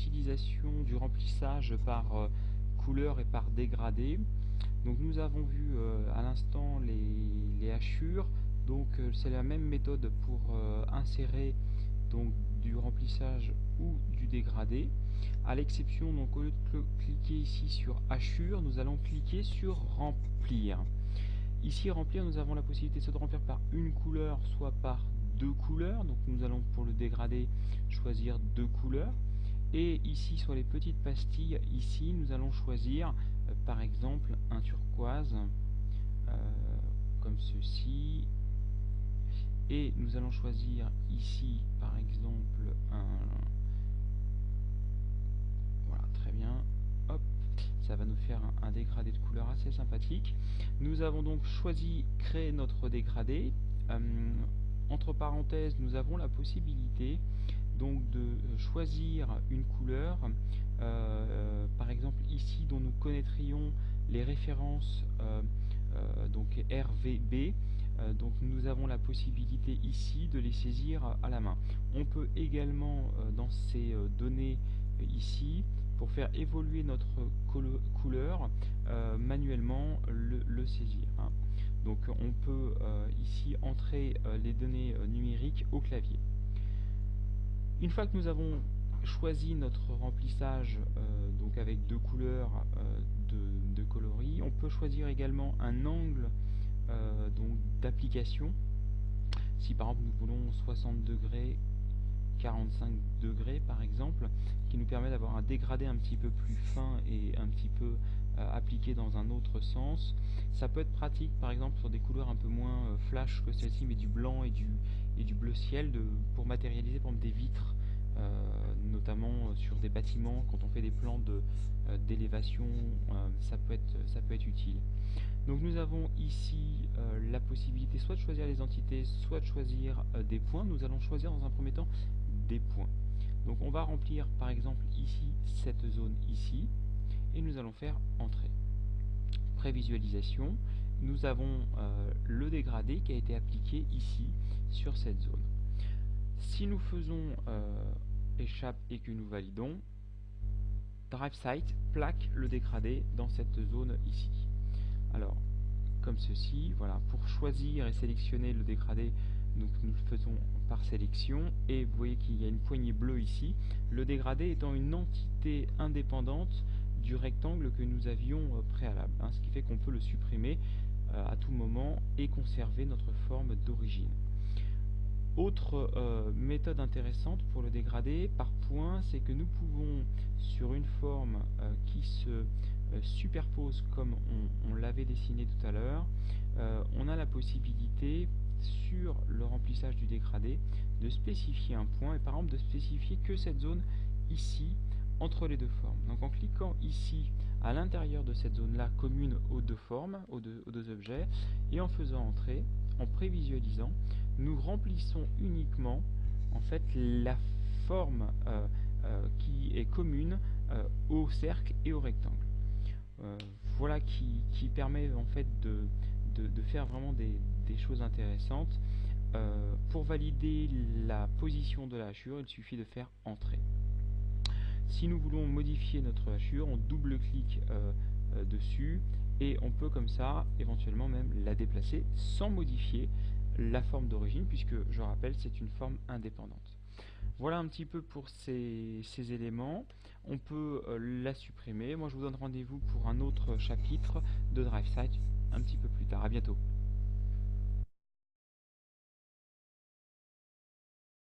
l'utilisation du remplissage par couleur et par dégradé. Donc nous avons vu à l'instant les hachures, donc c'est la même méthode pour insérer donc du remplissage ou du dégradé, à l'exception, donc au lieu de cliquer ici sur hachure, nous allons cliquer sur remplir. Ici remplir, nous avons la possibilité soit de remplir par une couleur, soit par deux couleurs. Donc nous allons pour le dégradé choisir deux couleurs. Et ici sur les petites pastilles, ici nous allons choisir par exemple un turquoise comme ceci. Et nous allons choisir ici par exemple un... Voilà, très bien. Hop, ça va nous faire un dégradé de couleur assez sympathique. Nous avons donc choisi créer notre dégradé. Entre parenthèses, nous avons la possibilité donc de choisir une couleur, par exemple ici dont nous connaîtrions les références donc RVB. Donc nous avons la possibilité ici de les saisir à la main. On peut également dans ces données ici, pour faire évoluer notre couleur, manuellement le saisir. Donc on peut ici entrer les données numériques au clavier. Une fois que nous avons choisi notre remplissage donc avec deux couleurs de coloris, on peut choisir également un angle donc d'application. Si par exemple nous voulons 60 degrés, 45 degrés par exemple, qui nous permet d'avoir un dégradé un petit peu plus fin et un petit peu appliqué dans un autre sens. Ça peut être pratique par exemple sur des couleurs un peu moins flash que celle-ci, mais du blanc et du bleu ciel, pour matérialiser par exemple des vitres, notamment sur des bâtiments. Quand on fait des plans d'élévation, ça peut être utile. Donc nous avons ici la possibilité soit de choisir les entités, soit de choisir des points. Nous allons choisir dans un premier temps des points. Donc on va remplir par exemple ici cette zone ici, et nous allons faire entrée. Prévisualisation, nous avons le dégradé qui a été appliqué ici sur cette zone. Si nous faisons échappe et que nous validons, DriveSite plaque le dégradé dans cette zone ici. Alors, comme ceci, voilà, pour choisir et sélectionner le dégradé, nous le faisons par sélection, et vous voyez qu'il y a une poignée bleue ici, le dégradé étant une entité indépendante du rectangle que nous avions préalable, ce qui fait qu'on peut le supprimer à tout moment et conserver notre forme d'origine. Autre méthode intéressante pour le dégradé par point, c'est que nous pouvons, sur une forme qui se superpose comme on l'avait dessiné tout à l'heure, on a la possibilité sur le remplissage du dégradé de spécifier un point, et par exemple de spécifier que cette zone ici entre les deux formes. Donc en cliquant ici à l'intérieur de cette zone là commune aux deux formes, aux deux objets, et en faisant entrer, en prévisualisant, nous remplissons uniquement en fait la forme qui est commune au cercle et au rectangle. Voilà qui permet en fait de faire vraiment des choses intéressantes. Pour valider la position de la hachure, il suffit de faire entrer. Si nous voulons modifier notre hachure, on double-clique dessus, et on peut comme ça éventuellement même la déplacer sans modifier la forme d'origine, puisque je rappelle c'est une forme indépendante. Voilà un petit peu pour ces éléments. On peut la supprimer. Moi je vous donne rendez-vous pour un autre chapitre de DriveSite un petit peu plus tard. À bientôt.